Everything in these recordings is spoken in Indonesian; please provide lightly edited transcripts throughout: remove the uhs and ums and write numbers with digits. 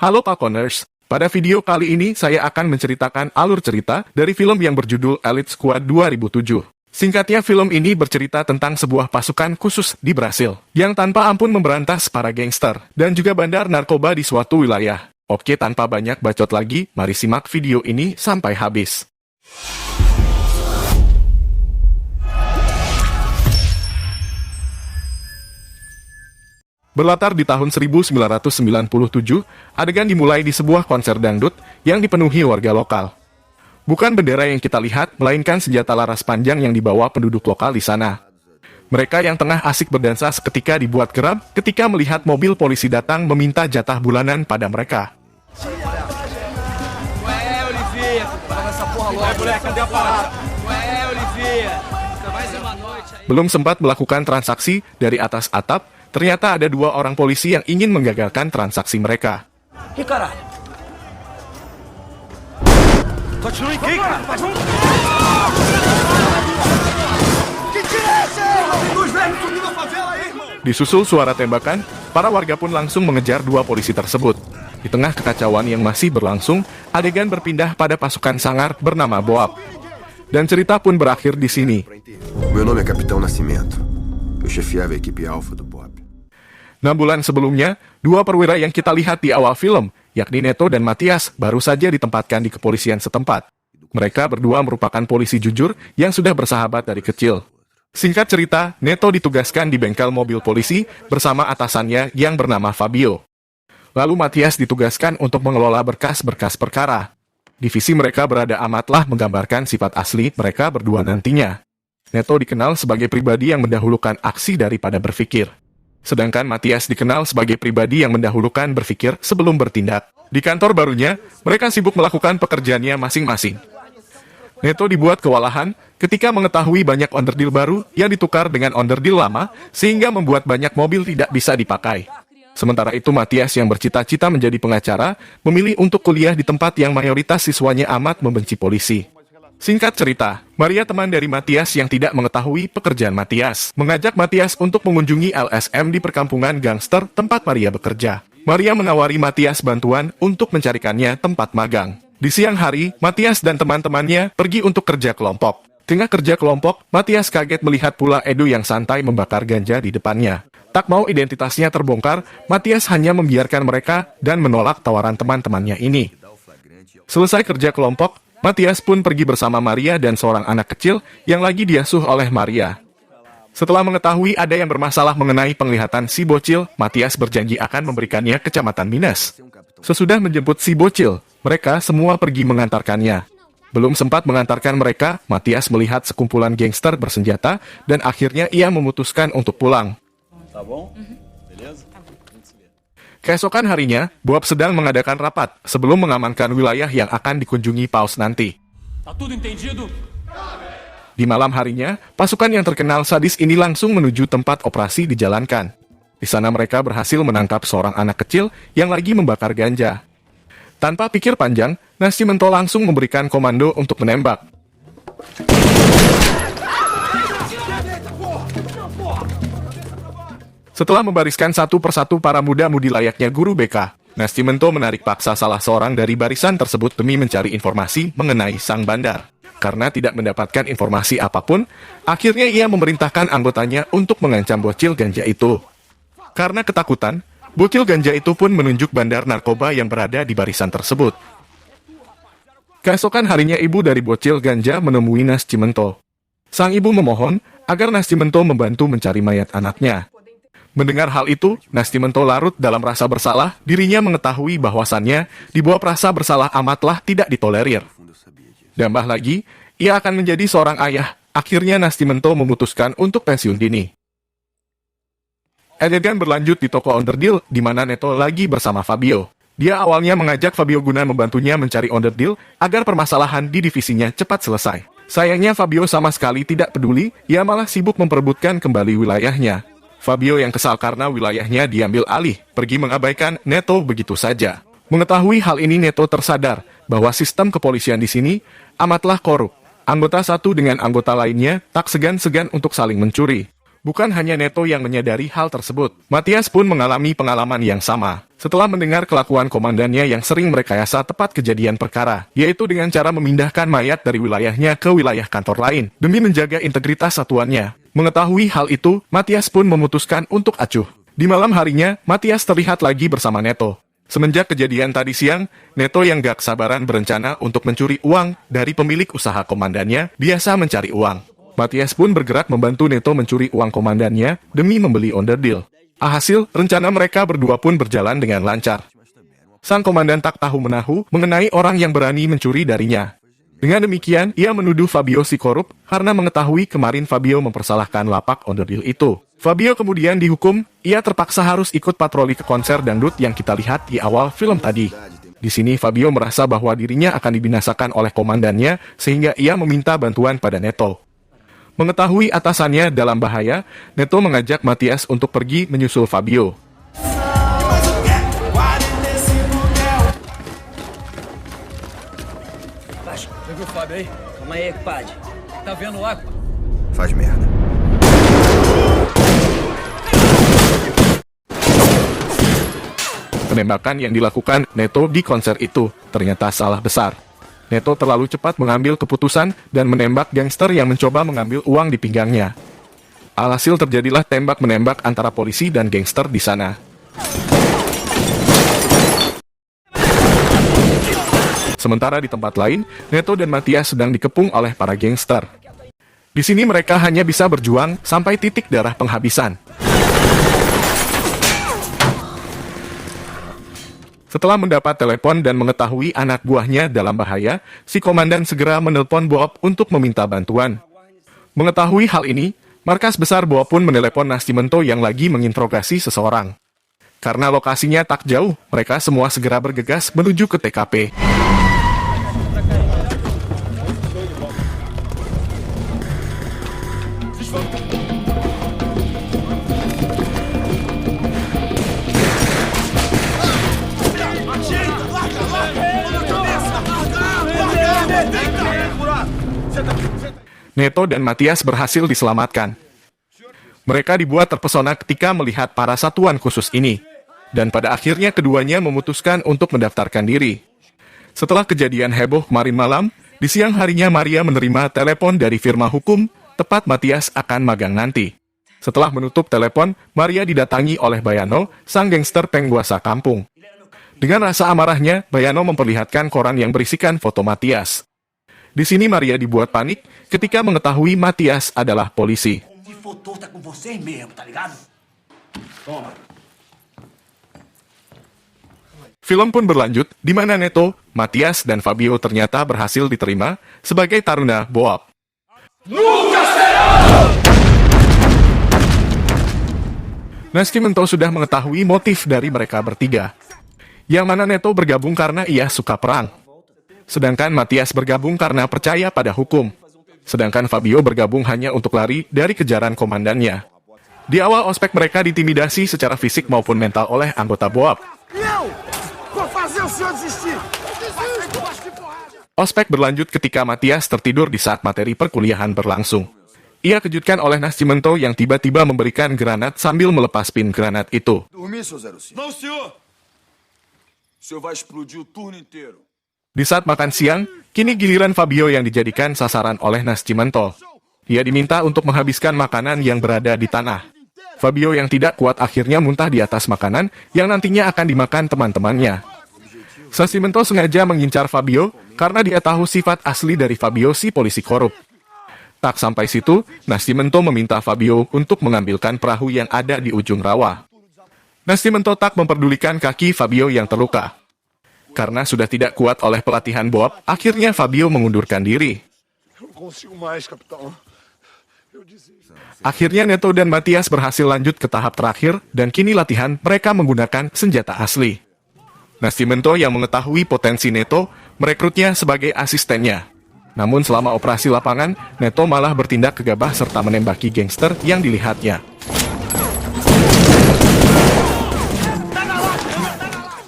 Halo Falconers, pada video kali ini saya akan menceritakan alur cerita dari film yang berjudul Elite Squad 2007. Singkatnya, film ini bercerita tentang sebuah pasukan khusus di Brasil yang tanpa ampun memberantas para gangster dan juga bandar narkoba di suatu wilayah. Oke, tanpa banyak bacot lagi, mari simak video ini sampai habis. Berlatar di tahun 1997, adegan dimulai di sebuah konser dangdut yang dipenuhi warga lokal. Bukan bendera yang kita lihat, melainkan senjata laras panjang yang dibawa penduduk lokal di sana. Mereka yang tengah asik berdansa seketika dibuat geram ketika melihat mobil polisi datang meminta jatah bulanan pada mereka. Belum sempat melakukan transaksi dari atas atap, ternyata ada dua orang polisi yang ingin menggagalkan transaksi mereka. Disusul suara tembakan, para warga pun langsung mengejar dua polisi tersebut. Di tengah kekacauan yang masih berlangsung, adegan berpindah pada pasukan sangar bernama Boab. Dan cerita pun berakhir di sini. Meu nome é Capitão Nascimento. Eu chefiava a equipe Alfa do Boab. 6 bulan sebelumnya, dua perwira yang kita lihat di awal film, yakni Neto dan Matias, baru saja ditempatkan di kepolisian setempat. Mereka berdua merupakan polisi jujur yang sudah bersahabat dari kecil. Singkat cerita, Neto ditugaskan di bengkel mobil polisi bersama atasannya yang bernama Fabio. Lalu Matias ditugaskan untuk mengelola berkas-berkas perkara. Divisi mereka berada amatlah menggambarkan sifat asli mereka berdua nantinya. Neto dikenal sebagai pribadi yang mendahulukan aksi daripada berpikir. Sedangkan Matias dikenal sebagai pribadi yang mendahulukan berpikir sebelum bertindak. Di kantor barunya, mereka sibuk melakukan pekerjaannya masing-masing. Neto dibuat kewalahan ketika mengetahui banyak onderdil baru yang ditukar dengan onderdil lama, sehingga membuat banyak mobil tidak bisa dipakai. Sementara itu Matias yang bercita-cita menjadi pengacara, memilih untuk kuliah di tempat yang mayoritas siswanya amat membenci polisi. Singkat cerita, Maria, teman dari Matias yang tidak mengetahui pekerjaan Matias, mengajak Matias untuk mengunjungi LSM di perkampungan gangster tempat Maria bekerja. Maria menawari Matias bantuan untuk mencarikannya tempat magang. Di siang hari, Matias dan teman-temannya pergi untuk kerja kelompok. Tengah kerja kelompok, Matias kaget melihat pula Edu yang santai membakar ganja di depannya. Tak mau identitasnya terbongkar, Matias hanya membiarkan mereka dan menolak tawaran teman-temannya ini. Selesai kerja kelompok, Matias pun pergi bersama Maria dan seorang anak kecil yang lagi diasuh oleh Maria. Setelah mengetahui ada yang bermasalah mengenai penglihatan si bocil, Matias berjanji akan memberikannya Kecamatan Minas. Sesudah menjemput si bocil, mereka semua pergi mengantarkannya. Belum sempat mengantarkan mereka, Matias melihat sekumpulan gangster bersenjata dan akhirnya ia memutuskan untuk pulang. Keesokan harinya, Boab sedang mengadakan rapat sebelum mengamankan wilayah yang akan dikunjungi Paus nanti. Di malam harinya, pasukan yang terkenal sadis ini langsung menuju tempat operasi dijalankan. Di sana mereka berhasil menangkap seorang anak kecil yang lagi membakar ganja. Tanpa pikir panjang, Nascimento langsung memberikan komando untuk menembak. Setelah membariskan satu persatu para muda-mudi layaknya guru BK, Nascimento menarik paksa salah seorang dari barisan tersebut demi mencari informasi mengenai sang bandar. Karena tidak mendapatkan informasi apapun, akhirnya ia memerintahkan anggotanya untuk mengancam bocil ganja itu. Karena ketakutan, bocil ganja itu pun menunjuk bandar narkoba yang berada di barisan tersebut. Keesokan harinya ibu dari bocil ganja menemui Nascimento. Sang ibu memohon agar Nascimento membantu mencari mayat anaknya. Mendengar hal itu, Nascimento larut dalam rasa bersalah, dirinya mengetahui bahwasannya dibawa rasa bersalah amatlah tidak ditolerir. Tambah lagi, ia akan menjadi seorang ayah. Akhirnya Nascimento memutuskan untuk pensiun dini. Adegan berlanjut di toko onderdil, di mana Neto lagi bersama Fabio. Dia awalnya mengajak Fabio guna membantunya mencari onderdil agar permasalahan di divisinya cepat selesai. Sayangnya Fabio sama sekali tidak peduli, ia malah sibuk memperebutkan kembali wilayahnya. Fabio yang kesal karena wilayahnya diambil alih, pergi mengabaikan Neto begitu saja. Mengetahui hal ini, Neto tersadar bahwa sistem kepolisian di sini amatlah korup. Anggota satu dengan anggota lainnya tak segan-segan untuk saling mencuri. Bukan hanya Neto yang menyadari hal tersebut, Matias pun mengalami pengalaman yang sama. Setelah mendengar kelakuan komandannya yang sering merekayasa tepat kejadian perkara, yaitu dengan cara memindahkan mayat dari wilayahnya ke wilayah kantor lain, demi menjaga integritas satuannya. Mengetahui hal itu, Matias pun memutuskan untuk acuh. Di malam harinya, Matias terlihat lagi bersama Neto. Semenjak kejadian tadi siang, Neto yang gak sabaran berencana untuk mencuri uang dari pemilik usaha komandannya, biasa mencari uang. Matias pun bergerak membantu Neto mencuri uang komandannya demi membeli onderdil. Alhasil, rencana mereka berdua pun berjalan dengan lancar. Sang komandan tak tahu menahu mengenai orang yang berani mencuri darinya. Dengan demikian, ia menuduh Fabio si korup karena mengetahui kemarin Fabio mempersalahkan lapak onderdil itu. Fabio kemudian dihukum, ia terpaksa harus ikut patroli ke konser dangdut yang kita lihat di awal film tadi. Di sini Fabio merasa bahwa dirinya akan dibinasakan oleh komandannya sehingga ia meminta bantuan pada Neto. Mengetahui atasannya dalam bahaya, Neto mengajak Matias untuk pergi menyusul Fabio. Viu, Fábio aí? Calma aí, compadre. Tá vendo o água? Faz merda. Penembakan yang dilakukan Neto di konser itu ternyata salah besar. Neto terlalu cepat mengambil keputusan dan menembak gangster yang mencoba mengambil uang di pinggangnya. Alhasil terjadilah tembak-menembak antara polisi dan gangster di sana. Sementara di tempat lain, Neto dan Matias sedang dikepung oleh para gangster. Di sini mereka hanya bisa berjuang sampai titik darah penghabisan. Setelah mendapat telepon dan mengetahui anak buahnya dalam bahaya, si komandan segera menelpon Boab untuk meminta bantuan. Mengetahui hal ini, markas besar Boab pun menelepon Nascimento yang lagi menginterogasi seseorang. Karena lokasinya tak jauh, mereka semua segera bergegas menuju ke TKP. Neto dan Matias berhasil diselamatkan. Mereka dibuat terpesona ketika melihat para satuan khusus ini. Dan pada akhirnya keduanya memutuskan untuk mendaftarkan diri. Setelah kejadian heboh kemarin malam, di siang harinya Maria menerima telepon dari firma hukum, tepat Matias akan magang nanti. Setelah menutup telepon, Maria didatangi oleh Bayano, sang gangster penguasa kampung. Dengan rasa amarahnya, Bayano memperlihatkan koran yang berisikan foto Matias. Di sini Maria dibuat panik ketika mengetahui Matias adalah polisi. Film pun berlanjut, di mana Neto, Matias, dan Fabio ternyata berhasil diterima sebagai taruna Boab. Nascimento sudah mengetahui motif dari mereka bertiga. Yang mana Neto bergabung karena ia suka perang. Sedangkan Matias bergabung karena percaya pada hukum. Sedangkan Fabio bergabung hanya untuk lari dari kejaran komandannya. Di awal ospek mereka diintimidasi secara fisik maupun mental oleh anggota Boab. Ospek berlanjut ketika Matias tertidur di saat materi perkuliahan berlangsung. Ia kejutkan oleh Nascimento yang tiba-tiba memberikan granat sambil melepas pin granat itu. Não, senhor! O senhor vai explodir o turno inteiro. Di saat makan siang, kini giliran Fabio yang dijadikan sasaran oleh Nascimento. Ia diminta untuk menghabiskan makanan yang berada di tanah. Fabio yang tidak kuat akhirnya muntah di atas makanan yang nantinya akan dimakan teman-temannya. Nascimento sengaja mengincar Fabio karena dia tahu sifat asli dari Fabio si polisi korup. Tak sampai situ, Nascimento meminta Fabio untuk mengambilkan perahu yang ada di ujung rawa. Nascimento tak memperdulikan kaki Fabio yang terluka. Karena sudah tidak kuat oleh pelatihan Boab, akhirnya Fabio mengundurkan diri. Akhirnya Neto dan Matias berhasil lanjut ke tahap terakhir, dan kini latihan mereka menggunakan senjata asli. Nascimento yang mengetahui potensi Neto, merekrutnya sebagai asistennya. Namun selama operasi lapangan, Neto malah bertindak gegabah serta menembaki gangster yang dilihatnya.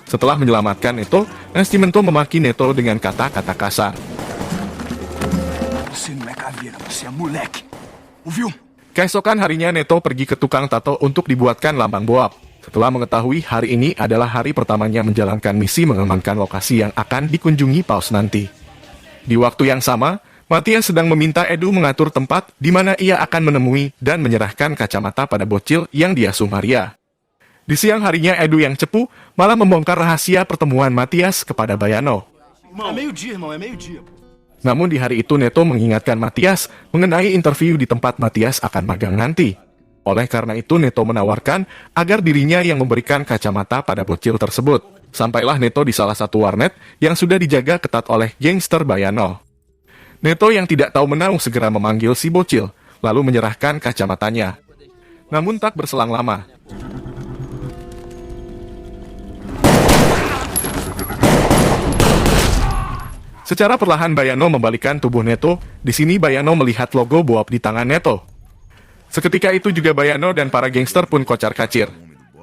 Setelah menyelamatkan Neto, Nascimento memaki Neto dengan kata-kata kasar. Keesokan harinya Neto pergi ke tukang tato untuk dibuatkan lambang boab. Setelah mengetahui hari ini adalah hari pertamanya menjalankan misi mengamankan lokasi yang akan dikunjungi Paus nanti. Di waktu yang sama, Matias sedang meminta Edu mengatur tempat di mana ia akan menemui dan menyerahkan kacamata pada bocil yang diasuh Maria. Di siang harinya Edu yang cepu malah membongkar rahasia pertemuan Matias kepada Bayano. É meio-dia, irmão, é meio-dia. Namun di hari itu Neto mengingatkan Matias mengenai interview di tempat Matias akan magang nanti. Oleh karena itu Neto menawarkan agar dirinya yang memberikan kacamata pada bocil tersebut. Sampailah Neto di salah satu warnet yang sudah dijaga ketat oleh gangster Bayano. Neto yang tidak tahu menahu segera memanggil si bocil, lalu menyerahkan kacamatanya. Namun tak berselang lama. Secara perlahan Bayano membalikkan tubuh Neto. Di sini Bayano melihat logo boab di tangan Neto. Seketika itu juga Bayano dan para gangster pun kocar-kacir.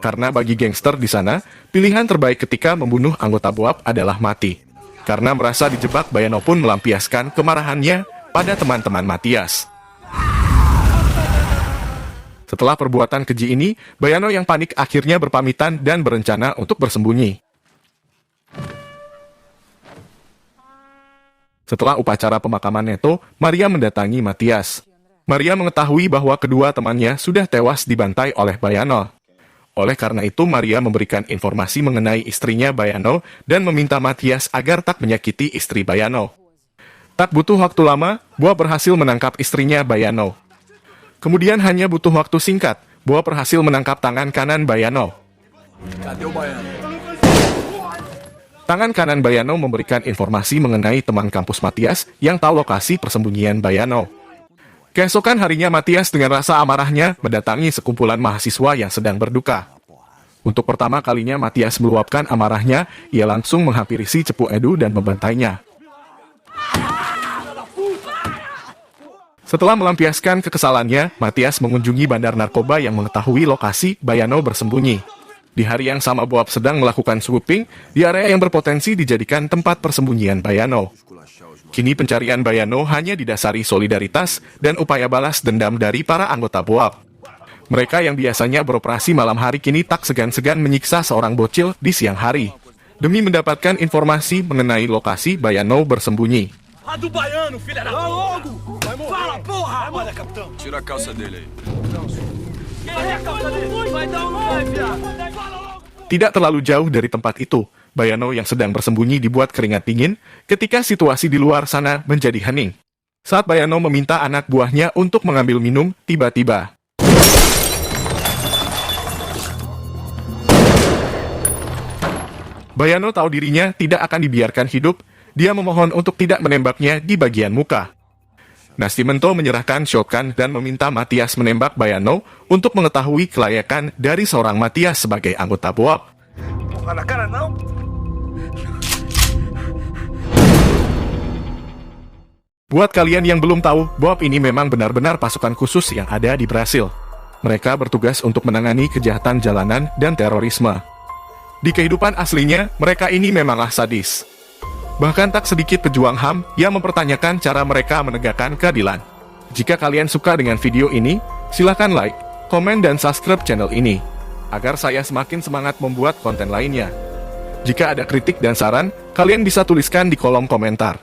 Karena bagi gangster di sana, pilihan terbaik ketika membunuh anggota boab adalah mati. Karena merasa dijebak, Bayano pun melampiaskan kemarahannya pada teman-teman Matias. Setelah perbuatan keji ini, Bayano yang panik akhirnya berpamitan dan berencana untuk bersembunyi. Setelah upacara pemakaman Neto, Maria mendatangi Matias. Maria mengetahui bahwa kedua temannya sudah tewas dibantai oleh Bayano. Oleh karena itu, Maria memberikan informasi mengenai istrinya Bayano dan meminta Matias agar tak menyakiti istri Bayano. Tak butuh waktu lama, Boab berhasil menangkap istrinya Bayano. Kemudian hanya butuh waktu singkat, Boab berhasil menangkap tangan kanan Bayano. Cadê o baiano? Tangan kanan Bayano memberikan informasi mengenai teman kampus Matias yang tahu lokasi persembunyian Bayano. Keesokan harinya Matias dengan rasa amarahnya mendatangi sekumpulan mahasiswa yang sedang berduka. Untuk pertama kalinya Matias meluapkan amarahnya, ia langsung menghampiri si cepu Edu dan membantainya. Setelah melampiaskan kekesalannya, Matias mengunjungi bandar narkoba yang mengetahui lokasi Bayano bersembunyi. Di hari yang sama Boab sedang melakukan swooping di area yang berpotensi dijadikan tempat persembunyian Bayano. Kini pencarian Bayano hanya didasari solidaritas dan upaya balas dendam dari para anggota Boab. Mereka yang biasanya beroperasi malam hari kini tak segan-segan menyiksa seorang bocil di siang hari, demi mendapatkan informasi mengenai lokasi Bayano bersembunyi. A do baiano, filha da... logo! Fala, porra! Olha, capitão. Tira a calça dele aí. Vai dar um vai, viado! Tidak terlalu jauh dari tempat itu, Bayano yang sedang bersembunyi dibuat keringat dingin ketika situasi di luar sana menjadi hening. Saat Bayano meminta anak buahnya untuk mengambil minum, tiba-tiba Bayano tahu dirinya tidak akan dibiarkan hidup. Dia memohon untuk tidak menembaknya di bagian muka. Nascimento menyerahkan shotgun dan meminta Matias menembak Bayano untuk mengetahui kelayakan dari seorang Matias sebagai anggota Boab. Na cara não? Buat kalian yang belum tahu, Boab ini memang benar-benar pasukan khusus yang ada di Brasil. Mereka bertugas untuk menangani kejahatan jalanan dan terorisme. Di kehidupan aslinya, mereka ini memanglah sadis. Bahkan tak sedikit pejuang HAM yang mempertanyakan cara mereka menegakkan keadilan. Jika kalian suka dengan video ini, silakan like, komen, dan subscribe channel ini, agar saya semakin semangat membuat konten lainnya. Jika ada kritik dan saran, kalian bisa tuliskan di kolom komentar.